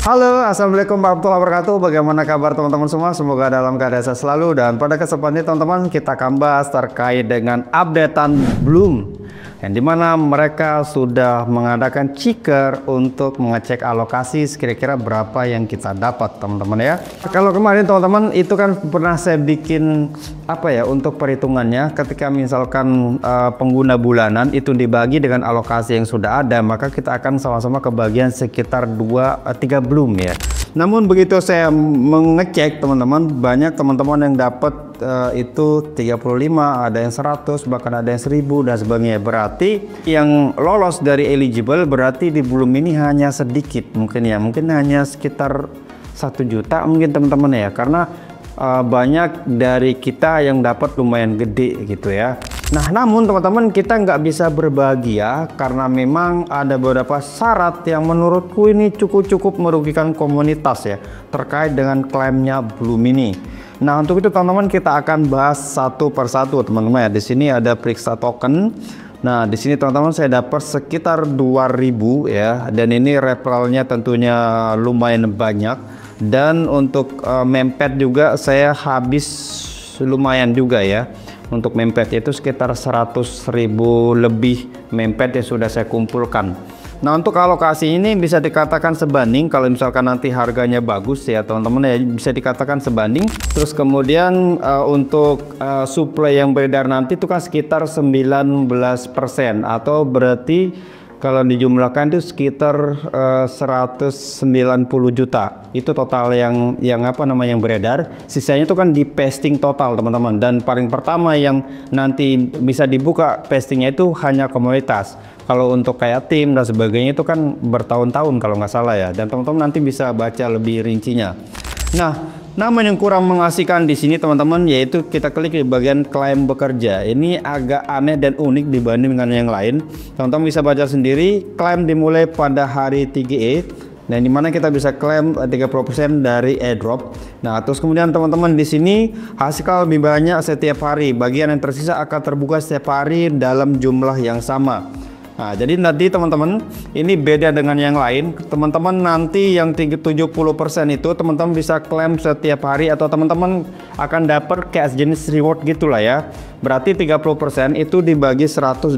Halo, assalamualaikum warahmatullahi wabarakatuh. Bagaimana kabar teman-teman semua? Semoga dalam keadaan sehat selalu. Dan pada kesempatan ini teman-teman, kita akan bahas terkait dengan updatean Bloom, yang dimana mereka sudah mengadakan checker untuk mengecek alokasi kira-kira berapa yang kita dapat, teman-teman ya. Kalau kemarin teman-teman itu kan pernah saya bikin untuk perhitungannya, ketika misalkan pengguna bulanan itu dibagi dengan alokasi yang sudah ada, maka kita akan sama-sama kebagian sekitar 2-3 Bloom ya. Namun begitu saya mengecek teman-teman, banyak teman-teman yang dapat itu 35, ada yang 100, bahkan ada yang 1000 dan sebagainya. Berarti yang lolos dari eligible berarti di Bloom ini hanya sedikit mungkin ya, mungkin hanya sekitar 1 juta mungkin teman-teman ya, karena banyak dari kita yang dapat lumayan gede gitu ya. Nah, namun teman-teman, kita nggak bisa berbahagia karena memang ada beberapa syarat yang menurutku ini cukup merugikan komunitas ya, terkait dengan klaimnya Bloom ini. Nah, untuk itu teman-teman, kita akan bahas satu persatu teman-teman ya. Di sini ada periksa token. Nah, di sini teman-teman saya dapat sekitar 2000 ya, dan ini referralnya tentunya lumayan banyak. Dan untuk mempet juga saya habis lumayan juga ya. Untuk mempet itu sekitar 100.000 lebih mempet yang sudah saya kumpulkan. Nah, untuk alokasi ini bisa dikatakan sebanding kalau misalkan nanti harganya bagus ya teman-teman ya, bisa dikatakan sebanding. Terus kemudian untuk supply yang beredar nanti itu kan sekitar 19%, atau berarti kalau dijumlahkan itu sekitar 190 juta. Itu total yang beredar. Sisanya itu kan di pasting total teman-teman. Dan paling pertama yang nanti bisa dibuka pastingnya itu hanya komunitas. Kalau untuk kayak tim dan sebagainya itu kan bertahun-tahun kalau nggak salah ya. Dan teman-teman nanti bisa baca lebih rincinya. Nah, namun yang kurang mengasihkan di sini teman-teman, yaitu kita klik di bagian klaim bekerja. Ini agak aneh dan unik dibanding dengan yang lain. Teman-teman bisa baca sendiri, klaim dimulai pada hari 3E, dan dimana kita bisa klaim 30% dari airdrop. Nah, terus kemudian teman-teman di sini hasil lebih banyak setiap hari. Bagian yang tersisa akan terbuka setiap hari dalam jumlah yang sama. Nah, jadi nanti teman-teman ini beda dengan yang lain. Teman-teman nanti yang 70% itu teman-teman bisa klaim setiap hari, atau teman-teman akan dapat kayak jenis reward gitulah ya. Berarti 30% itu dibagi 180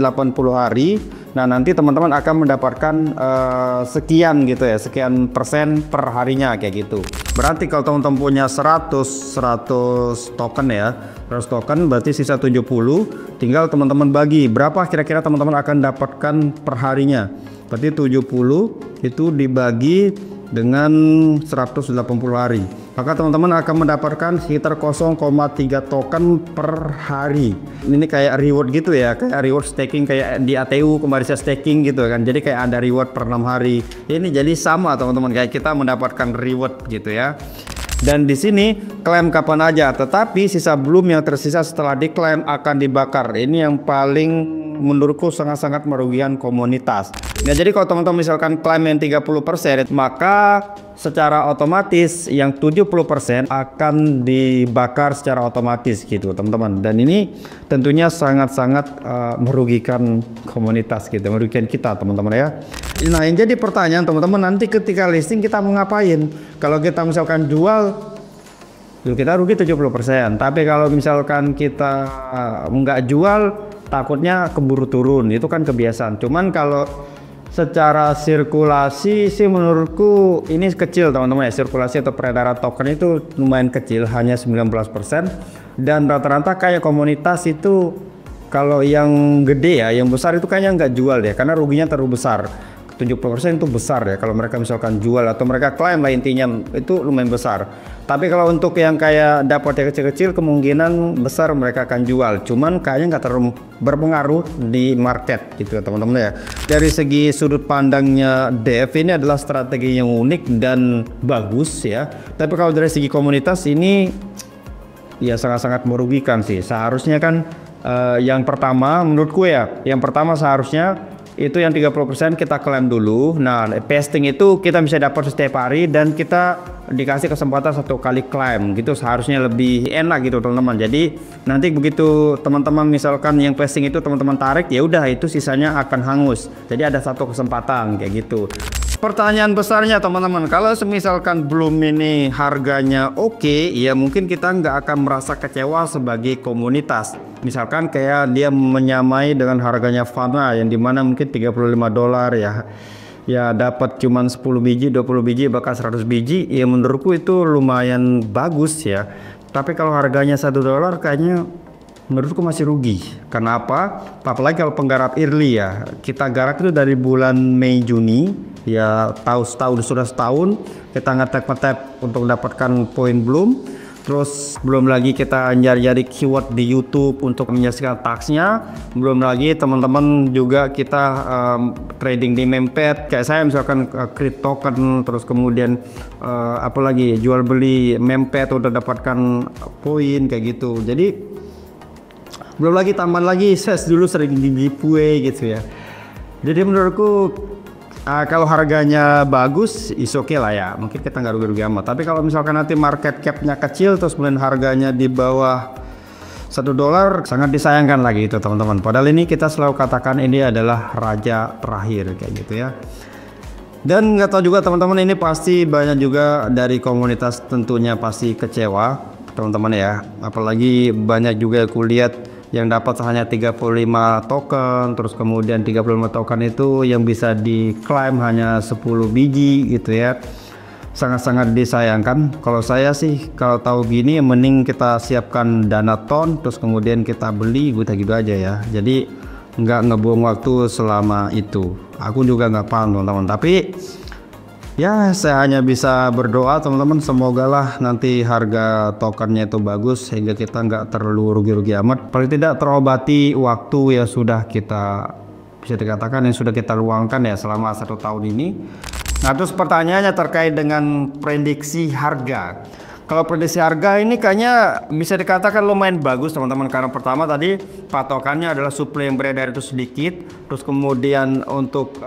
hari. Nah, nanti teman-teman akan mendapatkan sekian gitu ya, sekian persen per harinya kayak gitu. Berarti kalau teman-teman punya 100 token ya, 100 token berarti sisa 70, tinggal teman-teman bagi berapa kira-kira teman-teman akan dapatkan per harinya. Berarti 70 itu dibagi dengan 180 hari, maka teman-teman akan mendapatkan sekitar 0,3 token per hari. Ini kayak reward gitu ya, kayak reward staking kayak di ATU kemarin saya staking gitu kan. Jadi kayak ada reward per 6 hari. Ini jadi sama teman-teman, kayak kita mendapatkan reward gitu ya. Dan di sini klaim kapan aja, tetapi sisa Bloom yang tersisa setelah diklaim akan dibakar. Ini yang paling menurutku sangat-sangat merugikan komunitas. Nah, jadi kalau teman-teman misalkan klaim yang 30%, maka secara otomatis yang 70% akan dibakar secara otomatis gitu teman-teman. Dan ini tentunya sangat-sangat merugikan komunitas gitu, merugikan kita teman-teman ya. Nah, yang jadi pertanyaan teman-teman, nanti ketika listing kita mau ngapain? Kalau kita misalkan jual, kita rugi 70%. Tapi kalau misalkan kita nggak jual, takutnya keburu turun. Itu kan kebiasaan. Cuman kalau secara sirkulasi sih menurutku ini kecil teman-teman ya. Sirkulasi atau peredaran token itu lumayan kecil, hanya 19%. Dan rata-rata kayak komunitas itu kalau yang gede ya, yang besar itu kayaknya nggak jual deh, karena ruginya terlalu besar. 70% itu besar ya kalau mereka misalkan jual atau mereka klaim lah, intinya itu lumayan besar. Tapi kalau untuk yang kayak dapat yang kecil-kecil, kemungkinan besar mereka akan jual. Cuman kayaknya nggak terlalu berpengaruh di market gitu ya teman-teman ya. Dari segi sudut pandangnya dev, ini adalah strategi yang unik dan bagus ya. Tapi kalau dari segi komunitas ini ya sangat-sangat merugikan sih. Seharusnya kan yang pertama menurutku ya, yang pertama seharusnya itu yang 30% kita klaim dulu. Nah, pasting itu kita bisa dapat setiap hari dan kita dikasih kesempatan 1 kali claim gitu, seharusnya lebih enak gitu teman-teman. Jadi nanti begitu teman-teman misalkan yang placing itu teman-teman tarik, ya udah itu sisanya akan hangus. Jadi ada 1 kesempatan kayak gitu. Pertanyaan besarnya teman-teman, kalau misalkan Bloom ini harganya oke, ya mungkin kita nggak akan merasa kecewa sebagai komunitas. Misalkan kayak dia menyamai dengan harganya Fana yang dimana mungkin $35 ya dapat cuman 10 biji, 20 biji, bahkan 100 biji, ya menurutku itu lumayan bagus ya. Tapi kalau harganya $1 kayaknya menurutku masih rugi. Kenapa? Apalagi kalau penggarap early ya. Kita garap itu dari bulan Mei Juni ya, sudah setahun kita ngetap untuk mendapatkan poin Bloom. Terus belum lagi kita nyari-nyari keyword di YouTube untuk menyaksikan taxnya. Belum lagi teman-teman juga kita trading di memepad. Kayak saya misalkan create token, terus kemudian apalagi jual beli memepad udah dapatkan poin kayak gitu. Jadi belum lagi tambahan lagi saya dulu sering di giveaway gitu ya. Jadi menurutku kalau harganya bagus is oke lah ya, mungkin kita nggak rugi-rugi amat. Tapi kalau misalkan nanti market capnya kecil terus kemudian harganya di bawah $1, sangat disayangkan lagi itu teman-teman. Padahal ini kita selalu katakan ini adalah raja terakhir kayak gitu ya. Dan nggak tahu juga teman-teman, ini pasti banyak juga dari komunitas tentunya pasti kecewa teman-teman ya. Apalagi banyak juga aku lihat yang dapat hanya 35 token, terus kemudian 35 token itu yang bisa diklaim hanya 10 biji gitu ya. Sangat-sangat disayangkan. Kalau saya sih kalau tahu gini mending kita siapkan dana ton, terus kemudian kita beli gitu aja ya. Jadi nggak ngebuang waktu selama itu. Aku juga nggak paham teman-teman, tapi ya saya hanya bisa berdoa teman-teman, semoga lah nanti harga tokennya itu bagus sehingga kita nggak terlalu rugi-rugi amat. Paling tidak terobati waktu ya sudah kita bisa dikatakan yang sudah kita luangkan ya selama 1 tahun ini. Nah terus pertanyaannya terkait dengan prediksi harga. Kalau prediksi harga ini kayaknya bisa dikatakan lumayan bagus teman-teman, karena pertama tadi patokannya adalah supply yang beredar itu sedikit, terus kemudian untuk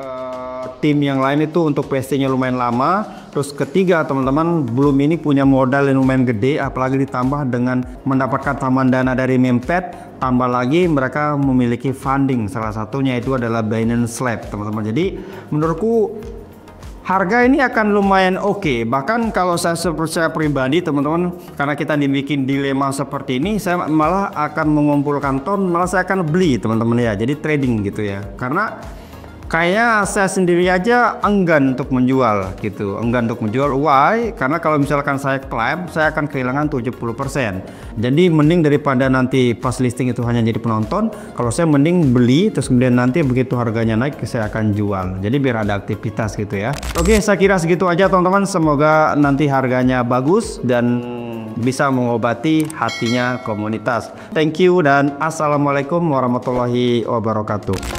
tim yang lain itu untuk PC-nya lumayan lama. Terus ketiga teman-teman, Bloom ini punya modal yang lumayan gede, apalagi ditambah dengan mendapatkan tambahan dana dari memepad, tambah lagi mereka memiliki funding, salah satunya itu adalah Binance Lab teman-teman. Jadi menurutku harga ini akan lumayan oke. Bahkan kalau saya pribadi teman-teman, karena kita dibikin dilema seperti ini, saya malah akan mengumpulkan ton, malah saya akan beli teman-teman ya. Jadi trading gitu ya. Karena kayaknya saya sendiri aja enggan untuk menjual gitu, enggan untuk menjual. Why? Karena kalau misalkan saya claim, saya akan kehilangan 70%. Jadi mending daripada nanti pas listing itu hanya jadi penonton, kalau saya mending beli terus kemudian nanti begitu harganya naik saya akan jual. Jadi biar ada aktivitas gitu ya. Oke, saya kira segitu aja teman-teman. Semoga nanti harganya bagus dan bisa mengobati hatinya komunitas. Thank you dan assalamualaikum warahmatullahi wabarakatuh.